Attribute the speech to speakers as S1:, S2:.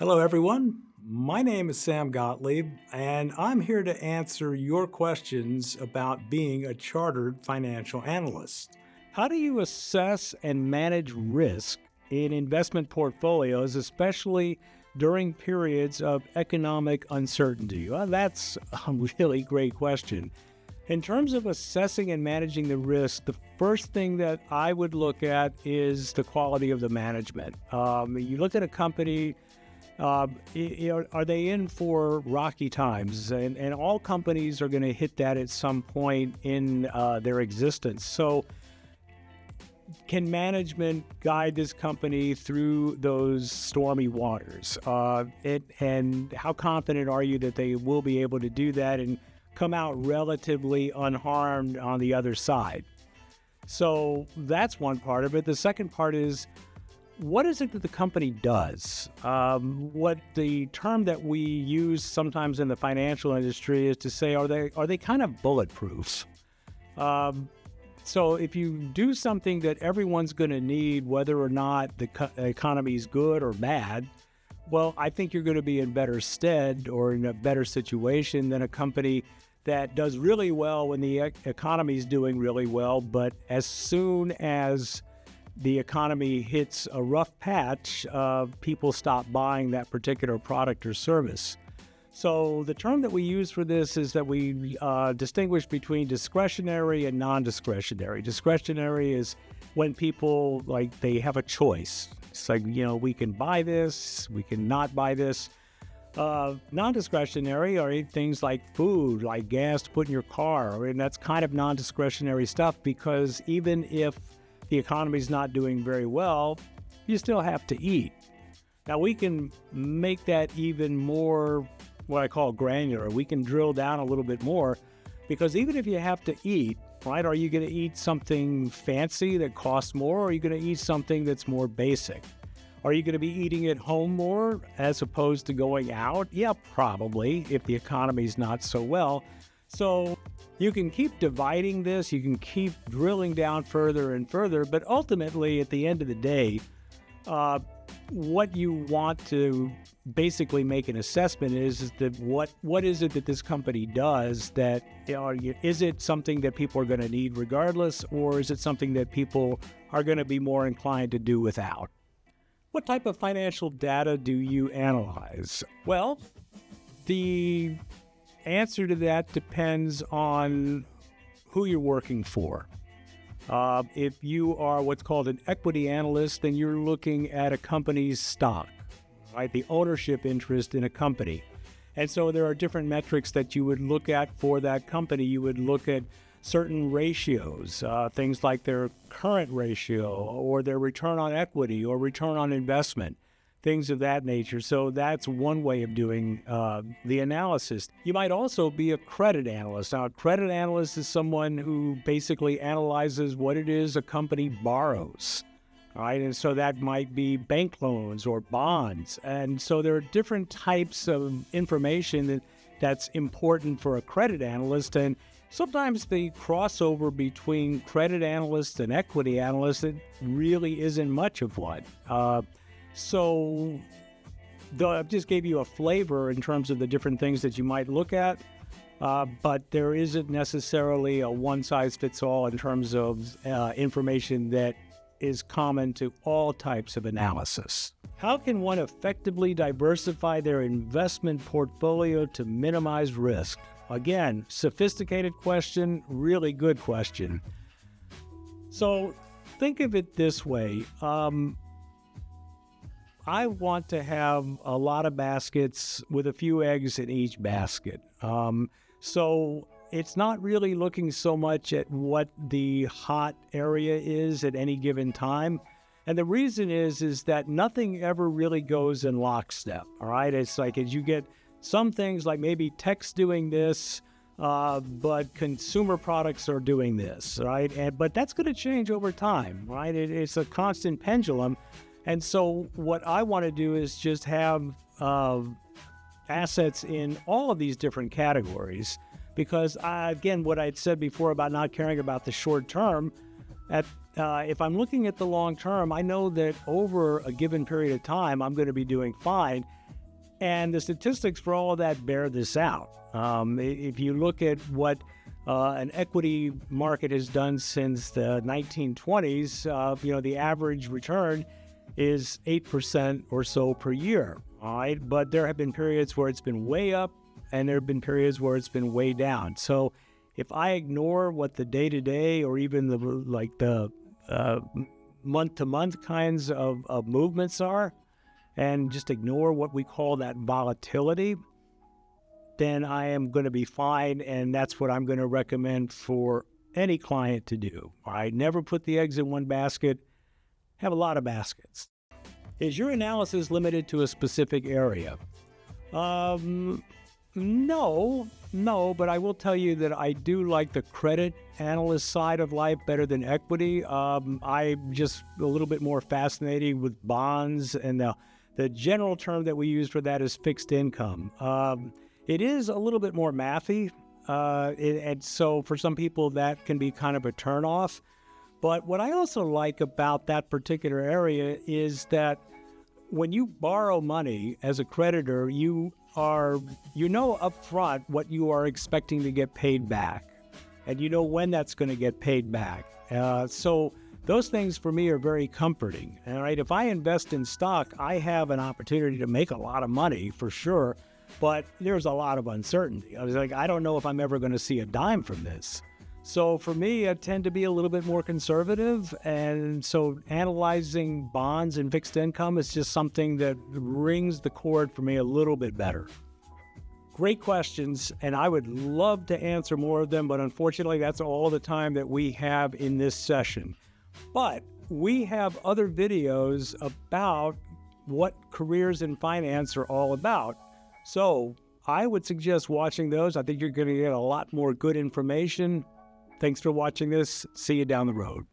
S1: Hello, everyone. My name is Sam Gottlieb, and I'm here to answer your questions about being a chartered financial analyst. How do you assess and manage risk in investment portfolios, especially during periods of economic uncertainty? Well, that's a really great question. In terms of assessing and managing the risk, the first thing that I would look at is the quality of the management. You look at a company. Are they in for rocky times? And all companies are going to hit that at some point in their existence. So can management guide this company through those stormy waters? And how confident are you that they will be able to do that and come out relatively unharmed on the other side? So that's one part of it. The second part is, what is it that the company does? What the term that we use sometimes in the financial industry is to say, are they kind of bulletproof? So if you do something that everyone's going to need, whether or not the economy is good or bad, well, I think you're going to be in better stead or in a better situation than a company that does really well when the economy is doing really well, but as soon as the economy hits a rough patch, people stop buying that particular product or service. So the term that we use for this is that we distinguish between discretionary and non-discretionary. Discretionary is when people, they have a choice. It's like, we can buy this, we can not buy this. Non-discretionary are things like food, like gas to put in your car, and that's kind of non-discretionary stuff because even if the economy's not doing very well, you still have to eat. Now, we can make that even more what I call granular. We can drill down a little bit more because even if you have to eat, right, are you going to eat something fancy that costs more, or are you going to eat something that's more basic? Are you going to be eating at home more as opposed to going out? Yeah, probably, if the economy's not so well. So you can keep dividing this, you can keep drilling down further and further, but ultimately, at the end of the day, what you want to basically make an assessment is that what is it that this company does that, is it something that people are going to need regardless, or is it something that people are going to be more inclined to do without? What type of financial data do you analyze? Well, the answer to that depends on who you're working for. If you are what's called an equity analyst, then you're looking at a company's stock, right? The ownership interest in a company. And so there are different metrics that you would look at for that company. You would look at certain ratios, things like their current ratio or their return on equity or return on investment, things of that nature. So that's one way of doing the analysis. You might also be a credit analyst. Now, a credit analyst is someone who basically analyzes what it is a company borrows, all right? And so that might be bank loans or bonds. And so there are different types of information that's important for a credit analyst. And sometimes the crossover between credit analysts and equity analysts, it really isn't much of one. So I just gave you a flavor in terms of the different things that you might look at, but there isn't necessarily a one-size-fits-all in terms of information that is common to all types of analysis. How can one effectively diversify their investment portfolio to minimize risk? Again, sophisticated question, really good question. So think of it this way. I want to have a lot of baskets with a few eggs in each basket. So it's not really looking so much at what the hot area is at any given time. And the reason is that nothing ever really goes in lockstep, all right? It's like as you get some things like maybe tech's doing this, but consumer products are doing this, right? But that's going to change over time, right? It's a constant pendulum. And so what I want to do is just have assets in all of these different categories because, again, what I'd said before about not caring about the short term, if I'm looking at the long term, I know that over a given period of time, I'm going to be doing fine. And the statistics for all of that bear this out. If you look at what an equity market has done since the 1920s, the average return is 8% or so per year. All right, but there have been periods where it's been way up, and there have been periods where it's been way down. So if I ignore what the day-to-day or even the month-to-month kinds of movements are, and just ignore what we call that volatility, then I am going to be fine, and that's what I'm going to recommend for any client to do. All right, never put the eggs in one basket. Have a lot of baskets. Is your analysis limited to a specific area? No, but I will tell you that I do like the credit analyst side of life better than equity. I'm just a little bit more fascinated with bonds, and the general term that we use for that is fixed income. It is a little bit more mathy, and so for some people that can be kind of a turnoff. But what I also like about that particular area is that when you borrow money as a creditor, you know up front what you are expecting to get paid back, and you know when that's going to get paid back. So those things for me are very comforting. All right, if I invest in stock, I have an opportunity to make a lot of money for sure, but there's a lot of uncertainty. I don't know if I'm ever going to see a dime from this. So for me, I tend to be a little bit more conservative, and so analyzing bonds and fixed income is just something that rings the chord for me a little bit better. Great questions, and I would love to answer more of them, but unfortunately, that's all the time that we have in this session. But we have other videos about what careers in finance are all about. So I would suggest watching those. I think you're going to get a lot more good information. Thanks for watching this. See you down the road.